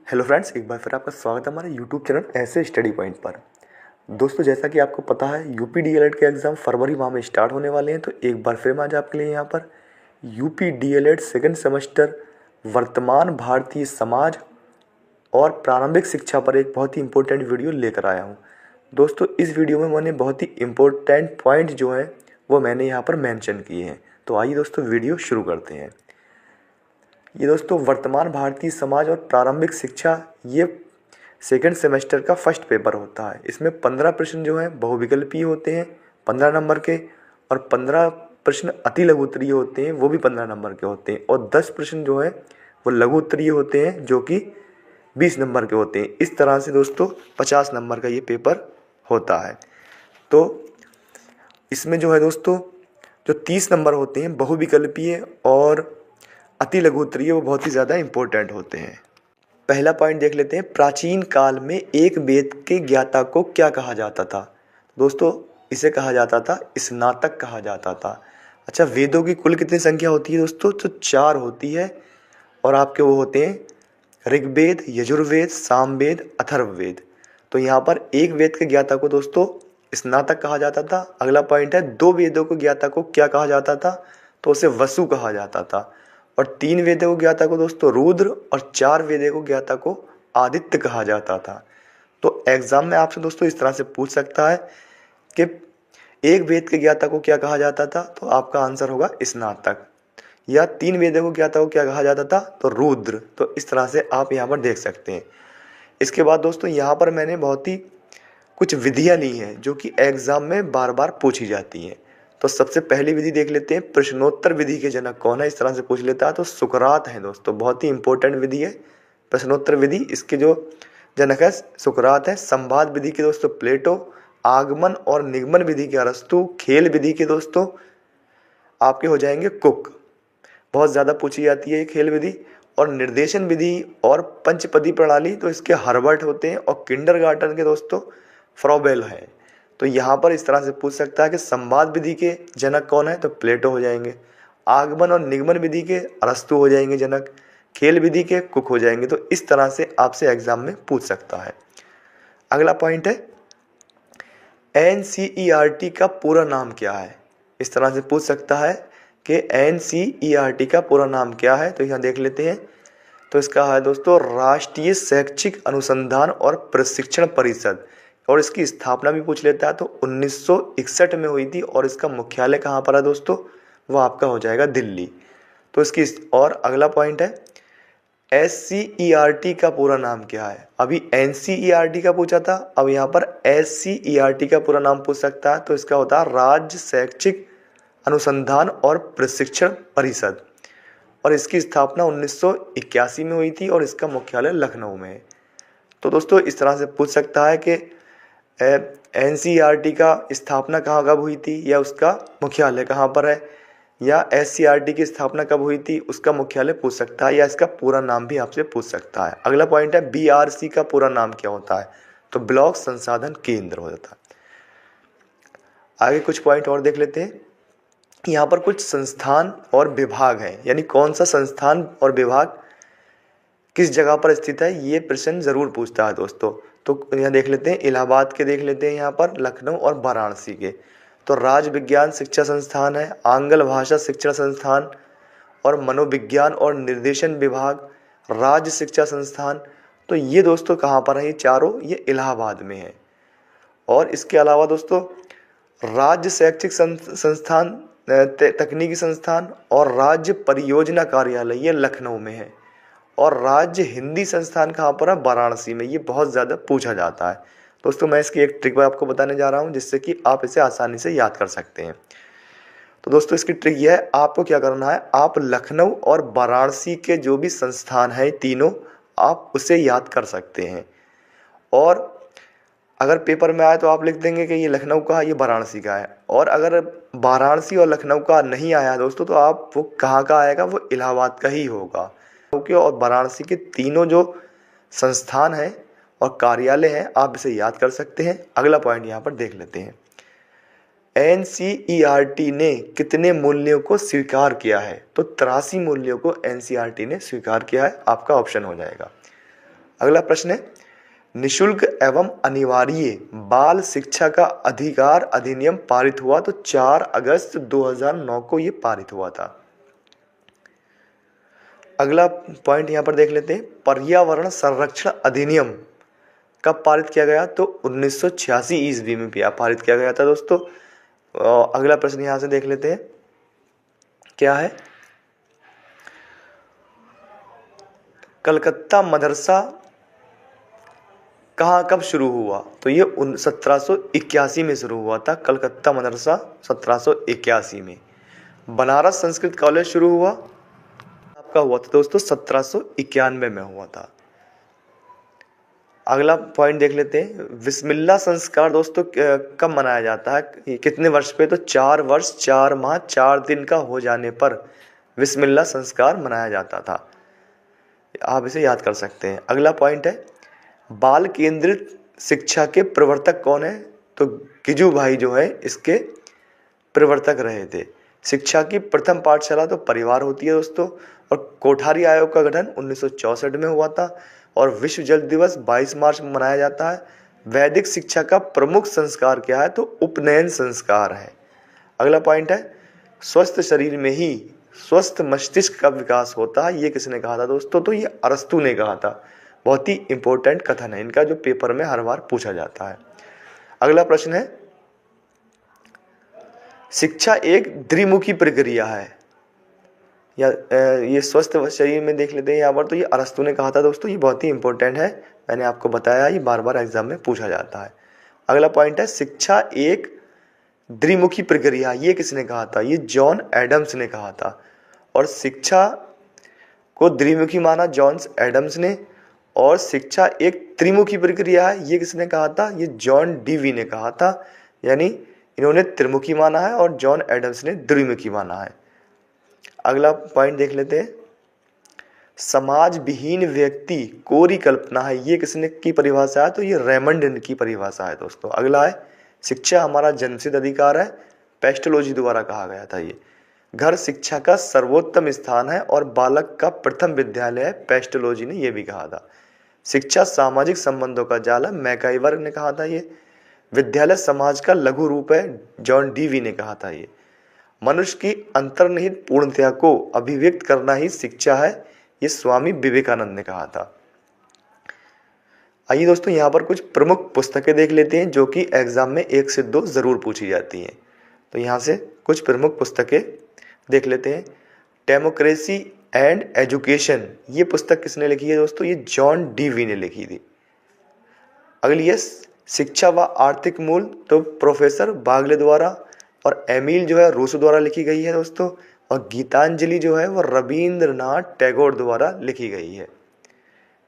Hello friends, एक बार फिर आपका स्वागत है हमारे यूट्यूब चैनल ऐसे स्टडी पॉइंट पर। दोस्तों, जैसा कि आपको पता है यूपी डीएलएड के एग्ज़ाम फरवरी माह में स्टार्ट होने वाले हैं। तो एक बार फिर मैं आज आपके लिए यहाँ पर यूपी डीएलएड सेकंड सेमेस्टर वर्तमान भारतीय समाज और प्रारंभिक शिक्षा पर एक बहुत ही इंपॉर्टेंट वीडियो लेकर आया हूँ। दोस्तों, इस वीडियो में मैंने बहुत ही इंपॉर्टेंट पॉइंट जो हैं वो मैंने यहाँ पर मेंशन किए हैं। तो आइए दोस्तों, वीडियो शुरू करते हैं। ये दोस्तों वर्तमान भारतीय समाज और प्रारंभिक शिक्षा ये सेकंड सेमेस्टर का फर्स्ट पेपर होता है। इसमें 15 प्रश्न जो हैं बहुविकल्पीय होते हैं 15 नंबर के, और 15 प्रश्न अति लघु उत्तरीय होते हैं, वो भी 15 नंबर के होते हैं, और 10 प्रश्न जो हैं वो लघु उत्तरीय होते हैं जो कि 20 नंबर के होते हैं। इस तरह से दोस्तों 50 नंबर का ये पेपर होता है। तो इसमें जो है दोस्तों जो 30 नंबर होते हैं बहुविकल्पीय और अति लघु उत्तरीय वो बहुत ही ज़्यादा इम्पोर्टेंट होते हैं। पहला पॉइंट देख लेते हैं। प्राचीन काल में एक वेद के ज्ञाता को क्या कहा जाता था? दोस्तों, इसे कहा जाता था स्नातक कहा जाता था। अच्छा, वेदों की कुल कितनी संख्या होती है दोस्तों? तो 4 होती है, और आपके वो होते हैं ऋग्वेद, यजुर्वेद, सामवेद, अथर्ववेद। तो यहाँ पर एक वेद के ज्ञाता को दोस्तों स्नातक कहा जाता था। अगला पॉइंट है 2 वेदों को ज्ञाता को क्या कहा जाता था? तो उसे वसु कहा जाता था। और 3 वेदों को ज्ञाता को दोस्तों रुद्र, और 4 वेदों को ज्ञाता को आदित्य कहा जाता था। तो एग्जाम में आपसे दोस्तों इस तरह से पूछ सकता है कि एक वेद के ज्ञाता को क्या कहा जाता था? तो आपका आंसर होगा स्नातक। या 3 वेदों को ज्ञाता को क्या कहा जाता था? तो रुद्र। तो इस तरह से आप यहाँ पर देख सकते हैं। इसके बाद दोस्तों यहाँ पर मैंने बहुत ही कुछ विधियाँ ली हैं जो कि एग्जाम में बार बार पूछी जाती हैं। तो सबसे पहली विधि देख लेते हैं, प्रश्नोत्तर विधि के जनक कौन है? इस तरह से पूछ लेता है तो सुकरात है दोस्तों। बहुत ही इंपॉर्टेंट विधि है प्रश्नोत्तर विधि। इसके जो जनक है सुकरात है। संवाद विधि के दोस्तों प्लेटो। आगमन और निगमन विधि के अरस्तु। खेल विधि के दोस्तों आपके हो जाएंगे कुक। बहुत ज़्यादा पूछी जाती है ये खेल विधि। और निर्देशन विधि और पंचपदी प्रणाली तो इसके हर्बर्ट होते हैं। और किंडरगार्टन के दोस्तों फ्रॉबेल है। तो यहाँ पर इस तरह से पूछ सकता है कि संवाद विधि के जनक कौन है? तो प्लेटो हो जाएंगे। आगमन और निगमन विधि के अरस्तु हो जाएंगे जनक। खेल विधि के कुक हो जाएंगे। तो इस तरह से आपसे एग्जाम में पूछ सकता है। अगला पॉइंट है एनसीईआरटी का पूरा नाम क्या है? इस तरह से पूछ सकता है कि एनसीईआरटी का पूरा नाम क्या है? तो यहाँ देख लेते हैं। तो इसका है दोस्तों राष्ट्रीय शैक्षिक अनुसंधान और प्रशिक्षण परिषद। और इसकी स्थापना भी पूछ लेता है तो 1961 में हुई थी। और इसका मुख्यालय कहाँ पर है दोस्तों? वो आपका हो जाएगा दिल्ली। तो इसकी और अगला पॉइंट है एससीईआरटी का पूरा नाम क्या है? अभी एनसीईआरटी का पूछा था, अब यहाँ पर एससीईआरटी का पूरा नाम पूछ सकता है। तो इसका होता है राज्य शैक्षिक अनुसंधान और प्रशिक्षण परिषद। और इसकी स्थापना 1981 में हुई थी और इसका मुख्यालय लखनऊ में है। तो दोस्तों इस तरह से पूछ सकता है कि एनसीईआरटी का स्थापना कहाँ कब हुई थी, या उसका मुख्यालय कहाँ पर है, या एससीईआरटी की स्थापना कब हुई थी उसका मुख्यालय पूछ सकता है, या इसका पूरा नाम भी आपसे पूछ सकता है। अगला पॉइंट है बीआरसी का पूरा नाम क्या होता है? तो ब्लॉक संसाधन केंद्र हो जाता है। आगे कुछ पॉइंट और देख लेते हैं। यहाँ पर कुछ संस्थान और विभाग हैं, यानी कौन सा संस्थान और विभाग किस जगह पर स्थित है, ये प्रश्न जरूर पूछता है दोस्तों। तो यहाँ देख लेते हैं, इलाहाबाद के देख लेते हैं, यहाँ पर लखनऊ और वाराणसी के। तो राज्य विज्ञान शिक्षा संस्थान है, आंग्ल भाषा शिक्षण संस्थान, और मनोविज्ञान और निर्देशन विभाग, राज्य शिक्षा संस्थान। तो ये दोस्तों कहाँ पर है? ये चारों ये इलाहाबाद में है। और इसके अलावा दोस्तों राज्य शैक्षिक संस्थान, तकनीकी संस्थान और राज्य परियोजना कार्यालय ये लखनऊ में है। और राज्य हिंदी संस्थान कहाँ पर है? वाराणसी में। ये बहुत ज़्यादा पूछा जाता है दोस्तों। मैं इसकी एक ट्रिक आपको बताने जा रहा हूँ जिससे कि आप इसे आसानी से याद कर सकते हैं। तो दोस्तों इसकी ट्रिक ये है, आपको क्या करना है, आप लखनऊ और वाराणसी के जो भी संस्थान है तीनों, आप उसे याद कर सकते हैं। और अगर पेपर में आए तो आप लिख देंगे कि ये लखनऊ का है, ये वाराणसी का है। और अगर वाराणसी और लखनऊ का नहीं आया दोस्तों तो आप वो कहाँ का आएगा? वो इलाहाबाद का ही होगा। क्योंकि और वाराणसी के तीनों जो संस्थान हैं और कार्यालय हैं आप इसे याद कर सकते हैं। अगला पॉइंट यहाँ पर देख लेते हैं। एनसीईआरटी ने कितने मूल्यों को स्वीकार किया है? तो 83 मूल्यों को एनसीईआरटी ने स्वीकार किया है। आपका ऑप्शन हो जाएगा। अगला प्रश्न है, निशुल्क एवं अनिवार्य बाल शिक्षा का अधिकार अधिनियम पारित हुआ तो 4 अगस्त 2009 को ये पारित हुआ था। अगला पॉइंट यहाँ पर देख लेते हैं, पर्यावरण संरक्षण अधिनियम कब पारित किया गया, तो 1986 ईस्वी में पारित किया गया था दोस्तों। अगला प्रश्न यहाँ से देख लेते हैं, क्या है, कलकत्ता मदरसा कहाँ कब शुरू हुआ, तो ये 1781 में शुरू हुआ था। कलकत्ता मदरसा 1781 में। बनारस संस्कृत कॉलेज शुरू हुआ आपका हुआ था दोस्तों 1791 में हुआ था। अगला पॉइंट देख लेते हैं, बिस्मिल्लाह संस्कार दोस्तों कब मनाया जाता है, कितने वर्ष पे, तो 4 वर्ष 4 माह 4 दिन का हो जाने पर बिस्मिल्लाह संस्कार मनाया जाता था। आप इसे याद कर सकते हैं। अगला पॉइंट है, बाल केंद्रित शिक्षा के प्रवर्तक कौन है, तो गिजू भाई जो है इसके प्रवर्तक रहे थे। शिक्षा की प्रथम पाठशाला तो परिवार होती है दोस्तों, और कोठारी आयोग का गठन 1964 में हुआ था, और विश्व जल दिवस 22 मार्च में मनाया जाता है। वैदिक शिक्षा का प्रमुख संस्कार क्या है, तो उपनयन संस्कार है। अगला पॉइंट है, स्वस्थ शरीर में ही स्वस्थ मस्तिष्क का विकास होता है, ये किसने कहा था दोस्तों, तो ये अरस्तु ने कहा था। बहुत ही इंपॉर्टेंट कथन है इनका, जो पेपर में हर बार पूछा जाता है। अगला प्रश्न है, शिक्षा एक द्विमुखी प्रक्रिया है, या ये स्वस्थ शरीर में देख लेते हैं यहाँ पर, तो ये अरस्तु ने कहा था दोस्तों। ये बहुत ही इंपॉर्टेंट है, मैंने आपको बताया, ये बार बार एग्जाम में पूछा जाता है। अगला पॉइंट है, शिक्षा एक द्विमुखी प्रक्रिया, ये किसने कहा था, ये जॉन एडम्स ने कहा था। और शिक्षा को द्विमुखी माना जॉन एडम्स ने, और शिक्षा एक त्रिमुखी प्रक्रिया है, ये किसने कहा था, ये जॉन डीवी ने कहा था। यानी इन्होंने त्रिमुखी माना है और जॉन एडम्स ने द्विमुखी माना है। अगला पॉइंट देख लेते हैं, समाज विहीन व्यक्ति कोरी कल्पना है, ये किसने की परिभाषा है, तो ये रेमंड की परिभाषा है दोस्तों। अगला है, शिक्षा हमारा जन्मसिद्ध अधिकार है, पेस्टोलॉजी द्वारा कहा गया था। ये घर शिक्षा का सर्वोत्तम स्थान है और बालक का प्रथम विद्यालय है, पेस्टोलॉजी ने ये भी कहा था। शिक्षा सामाजिक संबंधों का जाल है, मैकाइवर ने कहा था। ये विद्यालय समाज का लघु रूप है, जॉन डीवी ने कहा था। ये मनुष्य की अंतर्निहित पूर्णता को अभिव्यक्त करना ही शिक्षा है, ये स्वामी विवेकानंद ने कहा था। आइए दोस्तों, यहाँ पर कुछ प्रमुख पुस्तकें देख लेते हैं जो कि एग्जाम में 1 से 2 जरूर पूछी जाती हैं। तो यहाँ से कुछ प्रमुख पुस्तकें देख लेते हैं। डेमोक्रेसी एंड एजुकेशन, ये पुस्तक किसने लिखी है दोस्तों, ये जॉन डीवी ने लिखी थी। अगली है शिक्षा व आर्थिक मूल, तो प्रोफेसर बागले द्वारा, और एमिल जो है रूसो द्वारा लिखी गई है दोस्तों। और गीतांजलि जो है वो रविंद्रनाथ टैगोर द्वारा लिखी गई है,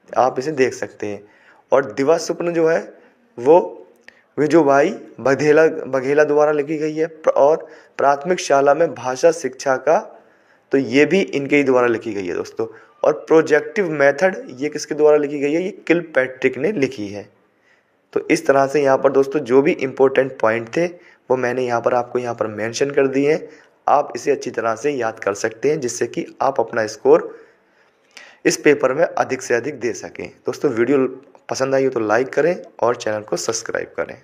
आप इसे देख सकते हैं। और दिवा स्वप्न जो है वो विजोभाई बघेला द्वारा लिखी गई है। और प्राथमिक शाला में भाषा शिक्षा का, तो ये भी इनके ही द्वारा लिखी गई है दोस्तों। और प्रोजेक्टिव मेथड, ये किसके द्वारा लिखी गई है, ये किलपैट्रिक ने लिखी है। तो इस तरह से यहाँ पर दोस्तों जो भी इम्पोर्टेंट पॉइंट थे वो मैंने यहाँ पर आपको यहाँ पर मेंशन कर दिए हैं। आप इसे अच्छी तरह से याद कर सकते हैं, जिससे कि आप अपना स्कोर इस पेपर में अधिक से अधिक दे सकें। दोस्तों वीडियो पसंद आई हो तो लाइक करें और चैनल को सब्सक्राइब करें।